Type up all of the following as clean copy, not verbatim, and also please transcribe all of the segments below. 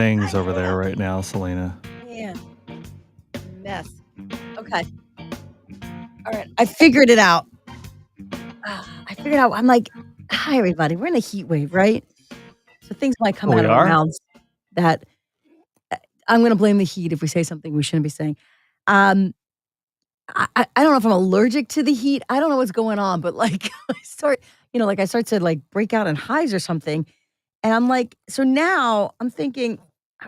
things over there right now, Selena. Man, mess. Okay. All right. I figured it out. I'm like, hi, everybody. We're in a heat wave, right? So things might come Oh, out we of our are? mouths that I'm going to blame the heat if we say something we shouldn't be saying. Um, I don't know if I'm allergic to the heat. I don't know what's going on, but like I start to like break out in hives or something. And I'm like, so now I'm thinking,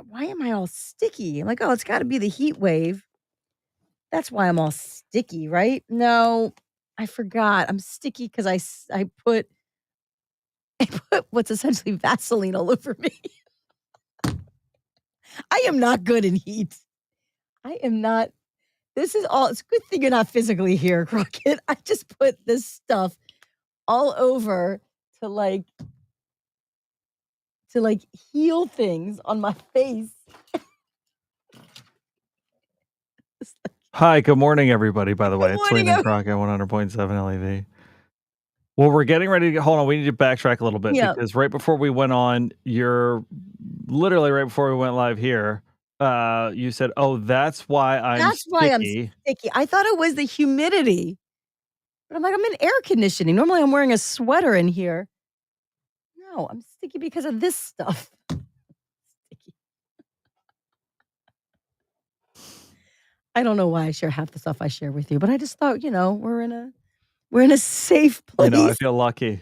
why am I all sticky? I'm like, oh, it's got to be the heat wave. That's why I'm all sticky, right? No, I forgot. I'm sticky because I put I put what's essentially Vaseline all over me. I am not good in heat. I am not. This is all. It's a good thing you're not physically here, Crockett. I just put this stuff all over to like heal things on my face. Hi, good morning, everybody, by the way. Good It's morning, Selena and Crockett, 100.7 LEV. Well, we're getting ready to get hold on, we need to backtrack a little bit Yeah. because right before we went on, literally right before we went live here, you said, "Oh, that's why I'm That's why I'm sticky." sticky. I thought it was the humidity. But I'm like, I'm in air conditioning. Normally I'm wearing a sweater in here. No, I'm sticky because of this stuff. Sticky. I don't know why I share half the stuff I share with you, but I just thought, we're in a safe You know, I place. feel lucky.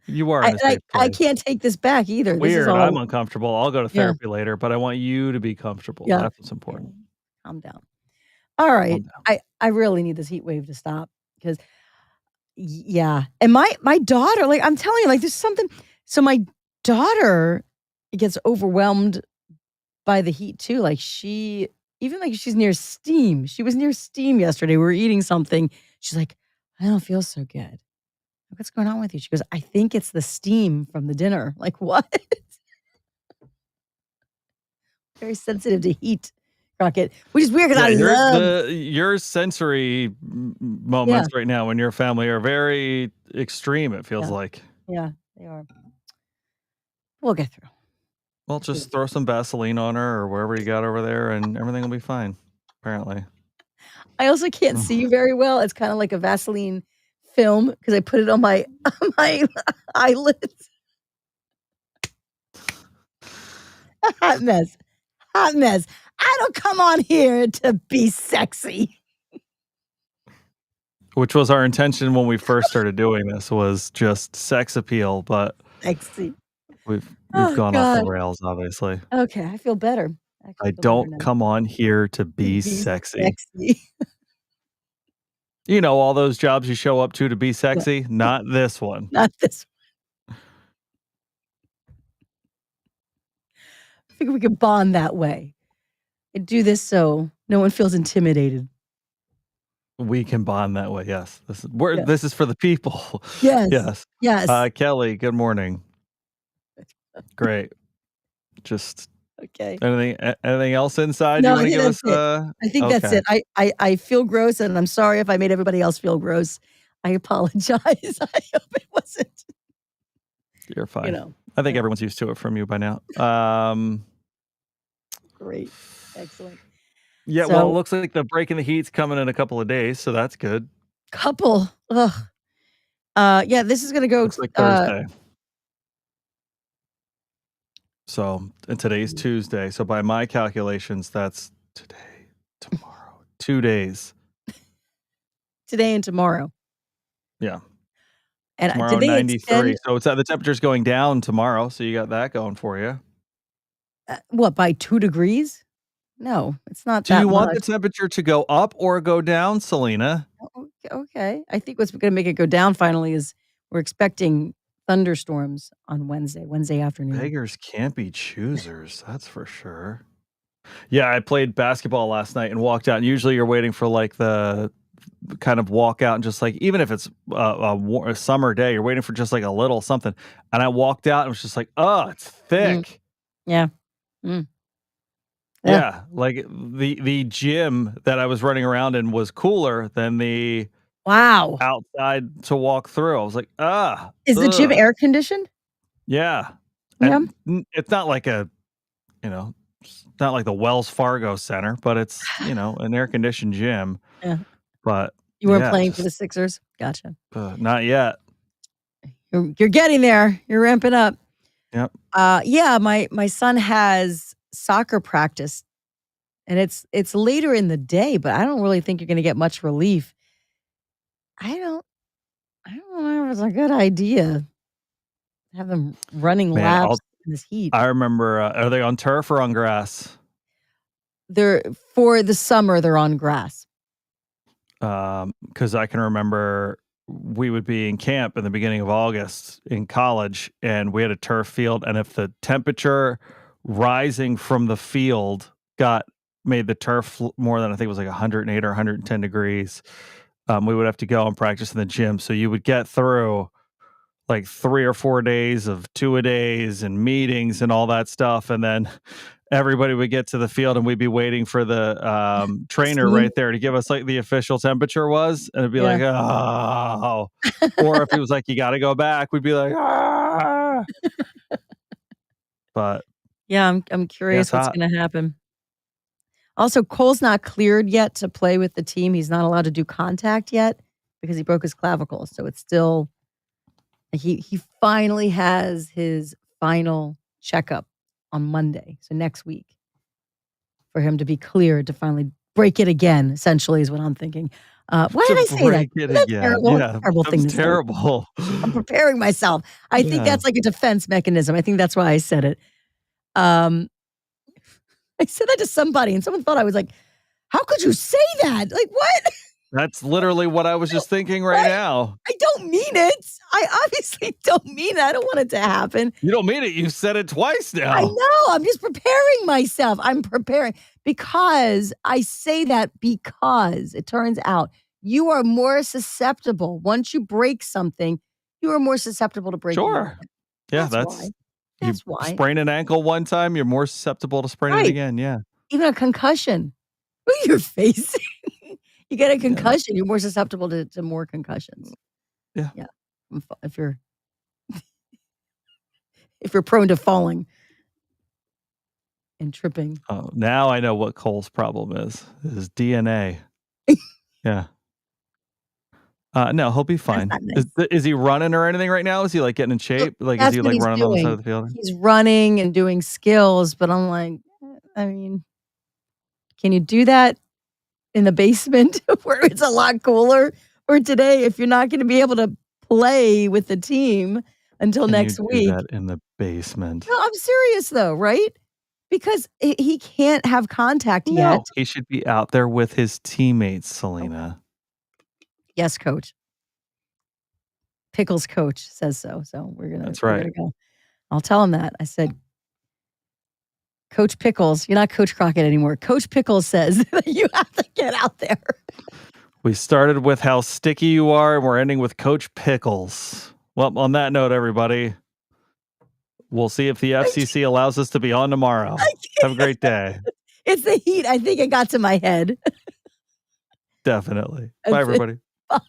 You are in a safe I place. can't take this back either. This is Weird, I'm all. uncomfortable. I'll go to Yeah. therapy later, but I want you to be comfortable. Yeah. That's what's important. Calm down. All right. Calm down. I really need this heat wave to stop because yeah. And my daughter, like I'm telling you, like there's something. So my daughter gets overwhelmed by the heat too. Like even like she's near steam. She was near steam yesterday. We were eating something. She's like, I don't feel so good. What's going on with you? She goes, I think it's the steam from the dinner. Like, what? Very sensitive to heat, Crockett, which is weird because I love. Your sensory Yeah, moments right now in your family are very extreme, it feels yeah, like. yeah, they are. We'll get through. Well, just throw some Vaseline on her or wherever you got over there and everything will be fine, apparently. I also can't see you very well. It's kind of like a Vaseline film because I put it on my on my eyelids. Hot mess. Hot mess. I don't come on here to be sexy. Which was our intention when we first started doing this was just sex appeal, but Sexy. we've Oh gone off the God. rails, obviously. Okay, I feel better. I I actually feel better don't now. come on here to To be be sexy. sexy. You know, all those jobs you show up to be Yeah. sexy, not this one. Not this. I figure we could bond that way and do this so no one feels intimidated. We can bond that way, yes. Yeah. This is for the people. Yes. Yes. Yes. Kelly, good morning. Great. Just Okay. anything else inside you No, I wanna think give that's us, it. I think that's okay. it. I feel gross, and I'm sorry if I made everybody else feel gross. I apologize. I hope it wasn't, You're fine. I think yeah. everyone's used to it from you by now. Great. Excellent. Yeah, well, it So, looks like the break in the heat's coming in a couple of days, so that's good. couple. Ugh. Yeah, this is gonna go, Looks like Thursday. So, and today's Tuesday, so by my calculations, that's today, tomorrow, 2 days. today and tomorrow. Yeah. And Tomorrow, did they 93. extend So the temperature's going down tomorrow, so you got that going for you. what, by 2 degrees? No, it's not Do that you want much. the temperature to go up or go down, Selena? Okay. I think what's gonna make it go down finally is we're expecting thunderstorms on Wednesday afternoon. Beggars can't be choosers, that's for sure. Yeah, I played basketball last night and walked out, and usually you're waiting for, like, the kind of walk out and just, like even if it's a summer day, you're waiting for just, like, a little something, and I walked out and was just like, "Oh, it's thick." Yeah. Mm. Yeah. Yeah, like, the gym that I was running around in was cooler than the Wow. outside to walk through. I was like, Is the gym ugh." air conditioned? Yeah, Yeah. It's not like it's not like the Wells Fargo Center, but it's, an air-conditioned gym. Yeah. But, You weren't yeah, playing for just, the Sixers? Gotcha. not yet. You're getting there. You're ramping up. Yep. Yeah, my son has soccer practice, and it's later in the day, but I don't really think you're gonna get much relief. I don't I don't know if it's a good idea to have them running Man, laps in this heat. I remember, are they on turf or on grass? They're for the summer, they're on grass. 'Cause I can remember we would be in camp in the beginning of August in college, and we had a turf field, and if the temperature rising from the field made the turf more than I think it was like 108 or 110 degrees, we would have to go and practice in the gym. So you would get through like 3 or 4 days of two-a-days and meetings and all that stuff, and then everybody would get to the field, and we'd be waiting for the, trainer Steam? right there to give us, like, the official temperature was, and it'd be Yeah. like, "Oh." Or if he was like, "You gotta go back," we'd be like, "Ah." But, Yeah, I'm yeah, curious it's what's hot. gonna happen. Also, Cole's not cleared yet to play with the team. He's not allowed to do contact yet because he broke his clavicle, so it's still he finally has his final checkup on Monday, so next week, for him to be cleared to finally break it again, essentially, is what I'm thinking. Why To did I say that? break it Isn't that again. terrible? It's Yeah, a terrible that thing was to say. terrible. I'm preparing myself. I think Yeah. that's like a defense mechanism. I think that's why I said it. Um, I said that to somebody, and someone thought I was like, "How could you say that? Like, what?" That's literally what I was just thinking right Right? now. I don't mean it. I obviously don't mean it. I don't want it to happen. You don't mean it, you said it twice I now. know. I'm just preparing myself. I'm preparing because I say that because it turns out you are more susceptible. Once you break something, you are more susceptible to breaking it Sure. again. Yeah, That's why. you That's why. sprain an ankle one time, you're more susceptible to spraining it Right. again, yeah. Even a concussion. Look at your face. You get a Yeah, concussion, you're more susceptible to more concussions. yeah. Yeah. If you're prone to falling and tripping. Oh, now I know what Cole's problem is DNA. Yeah. No, he'll be That's fine. not nice. Is he running or anything right now? Is he, like, getting in So shape? Like, is that's he, what like, he's running on the side doing. of the field? He's running and doing skills, but I'm like, I mean, can you do that in the basement where it's a lot cooler? Or today, if you're not gonna be able to play with the team until Can you next do week. that in the basement? No, I'm serious though, right? Because he can't have contact yet. No, he should be out there with his teammates, Okay. Selena. Yes, coach. Pickles coach says so. So That's we're right. gonna go. I'll tell him that. I said, Coach Pickles, you're not Coach Crockett anymore. Coach Pickles says that you have to get out there. We started with how sticky you are, and we're ending with Coach Pickles. Well, on that note, everybody, we'll see if the I FCC allows us to be on tomorrow. Have a can't. great day. It's the heat. I think it got to my head. Definitely. Bye, That's it. everybody. Bye.